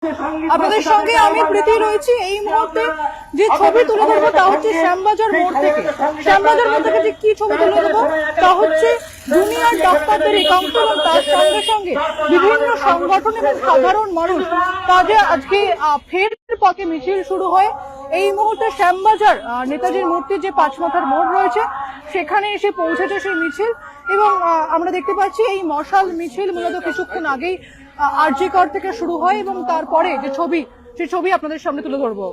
আপনাদের সঙ্গে আমি প্রীতি রয়েছি। এই মুহূর্তে যে ছবি তুলে ধরবো তা হচ্ছে শ্যামবাজার মোড় থেকে। শ্যামবাজার মোড় থেকে যে কি ছবি তুলে ধরবো তা হচ্ছে জুনিয়র ডাক্তারদের একাংশ এবং তার সঙ্গে সঙ্গে বিভিন্ন সংগঠন এবং সাধারণ মানুষ তাদের আজকে ফের পথে মিছিল শুরু হয়। এই মুহূর্তে শ্যামবাজার নেতাজির মূর্তির যে পাঁচমাথার মোড় রয়েছে সেখানে এসে পৌঁছেছে সেই মিছিল এবং আমরা দেখতে পাচ্ছি এই মশাল মিছিল মূলত কিছুক্ষণ আগেই আরজি কর থেকে শুরু হয় এবং তারপরে যে ছবি সেই ছবি আপনাদের সামনে তুলে ধরবো।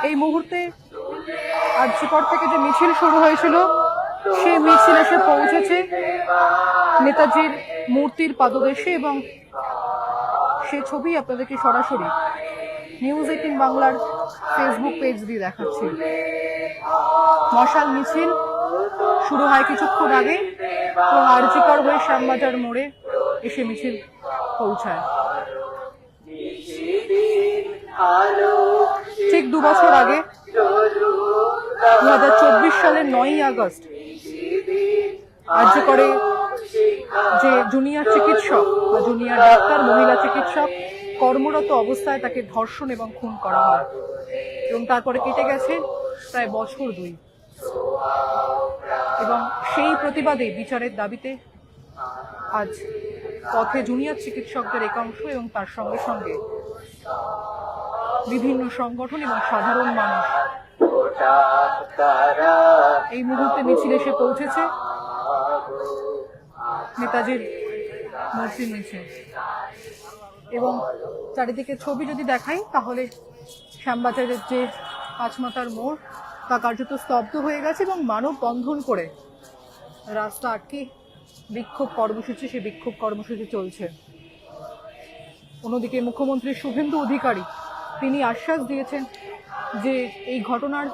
এই মুহূর্তে আরজিকর থেকে যে মিছিল শুরু হয়েছিল সেই মিছিল এসে পৌঁছেছে নেতাজির মূর্তির পাদদেশে এবং সে ছবি আপনাদেরকে সরাসরি নিউজ18 বাংলার ফেসবুক পেজ দিয়ে দেখাচ্ছি। মশাল মিছিল শুরু হয় কিছুক্ষণ আগে এবং আরজিকর হয়ে শ্যামবাজার মোড়ে এসে মিছিল পৌঁছায়। ঠিক 2 বছর আগে 2024 সালের 9ই আগস্ট আরজিকরে যে জুনিয়র চিকিৎসক বা জুনিয়র ডাক্তার মহিলা চিকিৎসক কর্মরত অবস্থায় তাকে ধর্ষণ এবং খুন করা হয় এবং তারপরে কেটে গেছে প্রায় বছর 2 এবং সেই প্রতিবাদে বিচারের দাবিতে আজ পথে জুনিয়র চিকিৎসকদের একাংশ এবং তার সঙ্গে সঙ্গে বিভিন্ন সংগঠন এবং সাধারণ মানুষ এই মুহূর্তে মিছিল এসে পৌঁছেছে নেতাজির মূর্তির নিচে এবং চারিদিকে ছবি যদি দেখাই তাহলে শ্যামবাজারের যে পাঁচমাথার মোড় তা কার্যত স্তব্ধ হয়ে গেছে এবং মানববন্ধন করে রাস্তা আটকে বিক্ষোভ কর্মসূচি সেই বিক্ষোভ কর্মসূচি চলছে। অন্যদিকে মুখ্যমন্ত্রী শুভেন্দু অধিকারী তিনি আশ্বাস দিয়েছেন যে এই ঘটনার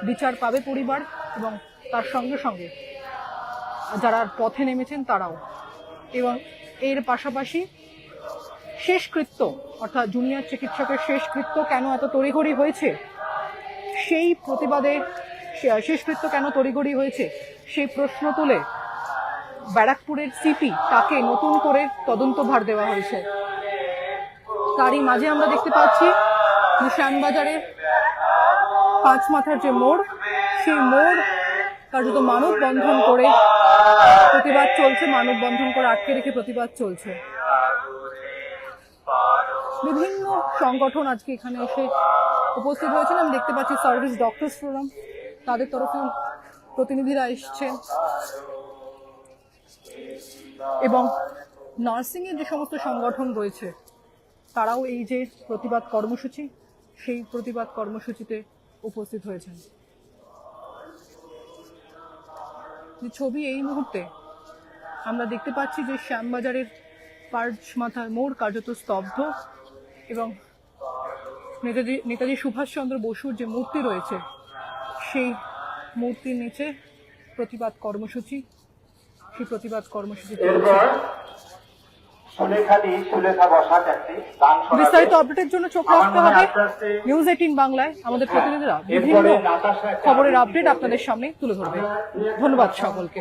বিচার পাবে পরিবার এবং তার সঙ্গে সঙ্গে যারা পথে নেমেছেন তারাও। এবং এর পাশাপাশি শেষকৃত্য অর্থাৎ জুনিয়র চিকিৎসকের শেষকৃত্য কেন এত তড়িঘড়ি হয়েছে সেই প্রতিবাদে শেষকৃত্য কেন তড়িঘড়ি হয়েছে সেই প্রশ্ন তুলে ব্যারাকপুরের সিপি তাকে নতুন করে তদন্তভার দেওয়া হয়েছে। তারই মাঝে আমরা দেখতে পাচ্ছি যে শ্যামবাজারের পাঁচমাথার যে মোড় সেই মোড় কার্যত মানববন্ধন করে প্রতিবাদ চলছে, মানববন্ধন করে আটকে রেখে প্রতিবাদ চলছে। বিভিন্ন সংগঠন আজকে এখানে এসে উপস্থিত হয়েছেন। আমি দেখতে পাচ্ছি সার্ভিস ডক্টরস ফোরাম তাদের তরফে প্রতিনিধিরা এসছে এবং নার্সিং এর যে সমস্ত সংগঠন রয়েছে তারাও এই যে প্রতিবাদ কর্মসূচি সেই প্রতিবাদ কর্মসূচিতে উপস্থিত হয়েছেন। যে ছবি এই মুহূর্তে আমরা দেখতে পাচ্ছি যে শ্যামবাজারের পাঁচমাথার মোড় কার্যত স্তব্ধ এবং নেতাজি সুভাষচন্দ্র বসুর যে মূর্তি রয়েছে সেই মূর্তির নিচে প্রতিবাদ কর্মসূচি সেই প্রতিবাদ কর্মসূচি বিস্তারিত আপডেটের জন্য চোখ রাখতে হবে নিউজ18 বাংলায়। আমাদের প্রতিনিধিরা বিভিন্ন খবরের আপডেট আপনাদের সামনে তুলে ধরবে। ধন্যবাদ সকলকে।